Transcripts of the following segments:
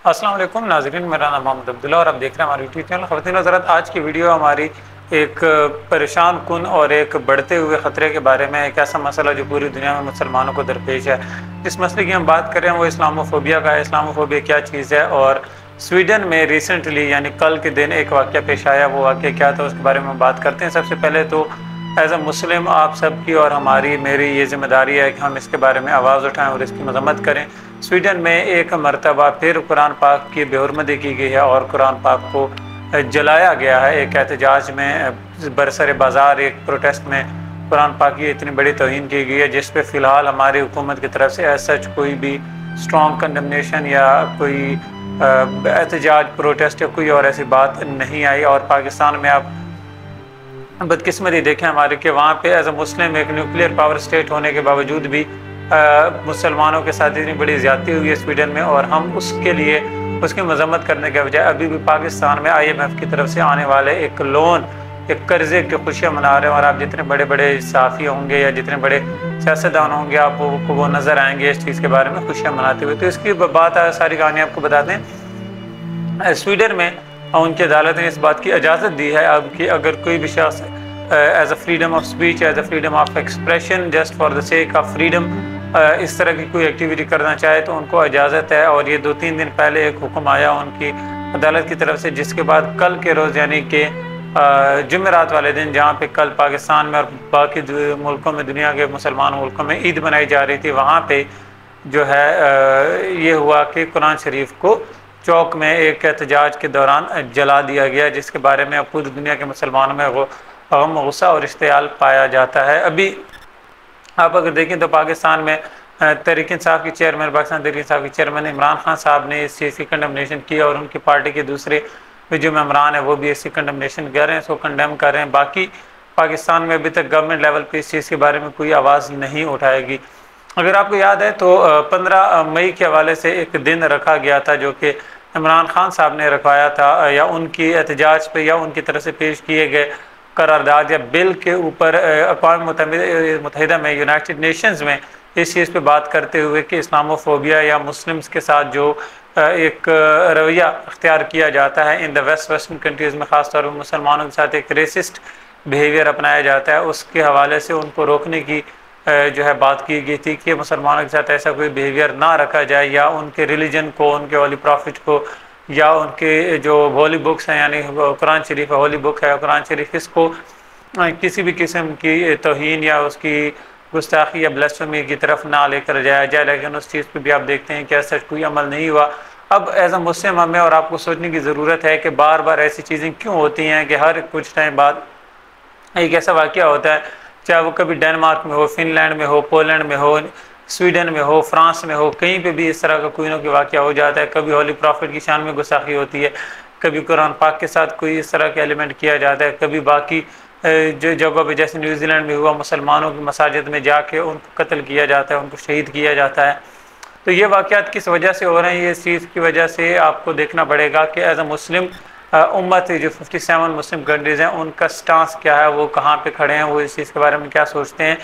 अस्सलाम वालेकुम नाज़रीन, मेरा नाम मोहम्मद अब्दुल्ला और आप देख रहे हैं हमारे यूट्यूब चैनल ख़वातीन हज़रात। आज की वीडियो हमारी एक परेशान कुन और एक बढ़ते हुए ख़तरे के बारे में, एक ऐसा मसला जो पूरी दुनिया में मुसलमानों को दरपेश है। जिस मसले की हम बात कर रहे हैं वो इस्लामोफोबिया का है। इस्लामोफोबिया क्या चीज़ है और स्वीडन में रिसेंटली यानी कल के दिन एक वाक़या पेश आया, वो वाक़या क्या था उसके बारे में बात करते हैं। सबसे पहले तो एज़ अ मुस्लिम आप सबकी और हमारी मेरी ये ज़िम्मेदारी है कि हम इसके बारे में आवाज़ उठाएं और इसकी मज़म्मत करें। स्वीडन में एक मरतबा फिर कुरान पाक की बेहुरमती की गई है और कुरान पाक को जलाया गया है। एक एहतजाज में बरसर बाज़ार एक प्रोटेस्ट में कुरान पाक की इतनी बड़ी तौहीन की गई है, जिस पे फ़िलहाल हमारी हुकूमत की तरफ से एज सच कोई भी स्ट्रॉन्ग कंडमनेशन या कोई एहतजाज प्रोटेस्ट या कोई और ऐसी बात नहीं आई। और पाकिस्तान में आप बदकिस्मती देखें हमारे कि वहाँ पे एज अ मुस्लिम एक न्यूक्लियर पावर स्टेट होने के बावजूद भी मुसलमानों के साथ इतनी बड़ी ज़्यादती हुई है स्वीडन में, और हम उसके लिए उसकी मजम्मत करने के बजाय अभी भी पाकिस्तान में IMF की तरफ से आने वाले एक लोन, एक कर्जे की खुशियाँ मना रहे हैं। और आप जितने बड़े बड़े सहाफ़ी होंगे या जितने बड़े सियासतदान होंगे आपको वो नज़र आएंगे इस चीज़ के बारे में खुशियाँ मनाते हुए। तो इसकी बात सारी कहानी आपको बता दें। स्वीडन में उनकी अदालत ने इस बात की इजाज़त दी है अब कि अगर कोई भी शख्स as a freedom of speech, as a freedom of expression, just for the sake of freedom इस तरह की कोई एक्टिविटी करना चाहे तो उनको इजाज़त है। और ये 2-3 दिन पहले एक हुक्म आया उनकी अदालत की तरफ से, जिसके बाद कल के रोज़ यानी कि जुमेरात वाले दिन, जहाँ पे कल पाकिस्तान में और बाकी मुल्कों में, दुनिया के मुसलमान मुल्कों में ईद मनाई जा रही थी, वहाँ पे जो है ये हुआ कि कुरान शरीफ को चौक में एक एहतजाज के दौरान जला दिया गया, जिसके बारे में अब पूरी दुनिया के मुसलमानों में गम, गुस्सा और इश्तियाल पाया जाता है। अभी आप अगर देखें तो पाकिस्तान में तहरीक इंसाफ के चेयरमैन, पाकिस्तान तहरीक इंसाफ के चेयरमैन इमरान खान साहब ने इस चीज़ की कंडमनेशन की, और उनकी पार्टी के दूसरे जो मेम्बरान है वो भी इसकी कंडमनेशन कर रहे हैं, इसको कंडेम कर रहे हैं। बाकी पाकिस्तान में अभी तक गवर्नमेंट लेवल पे इस चीज़ के बारे में कोई आवाज़ नहीं उठाएगी। अगर आपको याद है तो 15 मई के हवाले से एक दिन रखा गया था जो कि इमरान खान साहब ने रखवाया था, या उनकी एहतजाज पे या उनकी तरफ से पेश किए गए करारदाद या बिल के ऊपर अक़वाम मुत्तहिदा में, यूनाइटेड नेशंस में इस चीज़ पे बात करते हुए कि इस्लामोफोबिया या मुस्लिम्स के साथ जो एक रवैया अख्तियार किया जाता है इन द वेस्टर्न कंट्रीज़ में, ख़ास तौर पर मुसलमानों के साथ एक रेसिस्ट बिहेवियर अपनाया जाता है, उसके हवाले से उनको रोकने की जो है बात की गई थी कि मुसलमानों के साथ ऐसा कोई बिहेवियर ना रखा जाए, या उनके रिलीजन को, उनके होली प्रॉफिट को, या उनके जो होली बुक्स हैं यानी कुरान शरीफ है, होली बुक है कुरान शरीफ, इसको किसी भी किस्म की तौहीन या उसकी गुस्ताखी या ब्लास्फेमी की तरफ ना लेकर जाया जाए। लेकिन उस चीज़ पे भी आप देखते हैं कि ऐसा कोई अमल नहीं हुआ। अब एज अ मुस्लिम हमें और आपको सोचने की ज़रूरत है कि बार बार ऐसी चीज़ें क्यों होती हैं कि हर कुछ टाइम बाद एक ऐसा वाक़या होता है, चाहे वो कभी डेनमार्क में हो, फिनलैंड में हो, पोलैंड में हो, स्वीडन में हो, फ्रांस में हो, कहीं पे भी इस तरह का कोई ना कोई वाक़या हो जाता है। कभी होली प्रॉफिट की शान में गुस्ताखी होती है, कभी कुरान पाक के साथ कोई इस तरह के एलिमेंट किया जाता है, कभी बाकी जो जगहों पे जैसे न्यूजीलैंड में हुआ मुसलमानों की मसाजिद में जाके उनको कत्ल किया जाता है, उनको शहीद किया जाता है। तो ये वाक़यात किस वजह से हो रहे हैं, ये इस चीज़ की वजह से आपको देखना पड़ेगा कि एज अ मुस्लिम उम्मत जो 57 मुस्लिम कंट्रीज़ हैं उनका स्टांस क्या है, वो कहाँ पे खड़े हैं, वो इस चीज़ के बारे में क्या सोचते हैं।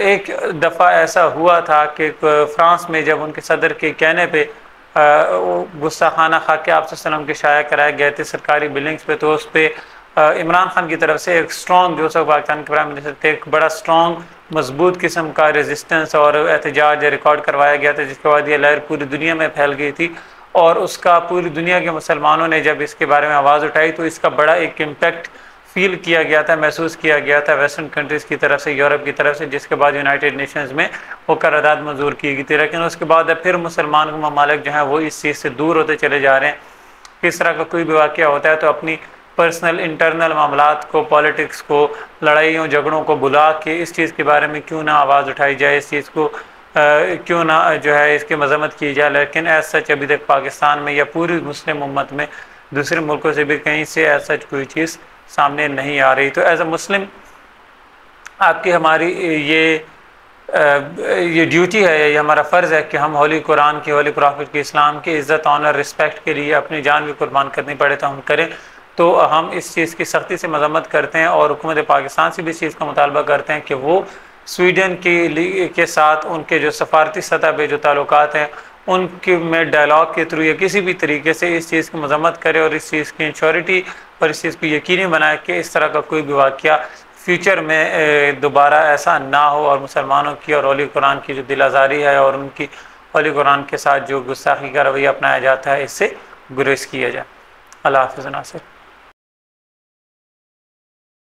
एक दफ़ा ऐसा हुआ था कि फ्रांस में जब उनके सदर के कहने पे गुस्सा खाना खाके आप सल्लम के शाया कराए गए थे सरकारी बिल्डिंग्स पे, तो उस पर इमरान खान की तरफ से एक स्ट्रॉन्ग, जो सब पाकिस्तान के प्राइम मिनिस्टर थे, एक बड़ा स्ट्रॉन्ग मजबूत किस्म का रेजिस्टेंस और एहतजाज रिकॉर्ड करवाया गया था, जिसके बाद ये लहर पूरी दुनिया में फैल गई थी। और उसका पूरी दुनिया के मुसलमानों ने जब इसके बारे में आवाज़ उठाई तो इसका बड़ा एक इम्पेक्ट फील किया गया था, महसूस किया गया था वेस्टर्न कंट्रीज़ की तरफ से, यूरोप की तरफ से, जिसके बाद यूनाइटेड नेशंस में वो करारदाद मंजूर की गई थी। लेकिन उसके बाद फिर मुसलमान ममालिक जो हैं वो इस चीज़ से दूर होते चले जा रहे हैं। किस तरह का कोई भी वाक़या होता है तो अपनी पर्सनल इंटरनल मामलात को, पॉलिटिक्स को, लड़ाइयों झगड़ों को बुला के इस चीज़ के बारे में क्यों ना आवाज़ उठाई जाए, इस चीज़ को क्यों ना जो है इसकी मजम्मत की जाए। लेकिन एज सच अभी तक पाकिस्तान में या पूरी मुस्लिम उम्मत में दूसरे मुल्कों से भी कहीं से एज सच कोई चीज़ सामने नहीं आ रही। तो एज अ मुस्लिम आपकी हमारी ये ड्यूटी है, ये हमारा फ़र्ज़ है कि हम होली कुरान की, होली प्रॉफिट की, इस्लाम की इज़्ज़त, ऑनर, रिस्पेक्ट के लिए अपनी जान भी कुर्बान करनी पड़े तो हम करें। तो हम इस चीज़ की सख्ती से मजम्मत करते हैं और हुकूमत पाकिस्तान से भी इस चीज़ का मुतालबा करते हैं कि वो स्वीडन के साथ उनके जो सफारती सतह पे जो ताल्लुकात हैं उनके में डायलॉग के थ्रू या किसी भी तरीके से इस चीज़ की मजम्मत करे और इस चीज़ की इंश्योरिटी और इस चीज़ को यकीनी बनाए कि इस तरह का कोई भी वाक़या फ्यूचर में दोबारा ऐसा ना हो, और मुसलमानों की और औली कुरान की जो दिल आज़ारी है और उनकी औली कुरान के साथ जो गुस्ताखी का रवैया अपनाया जाता है इससे गुरेज किया जाए। अल्लाह हाफ़िज़ नासिर।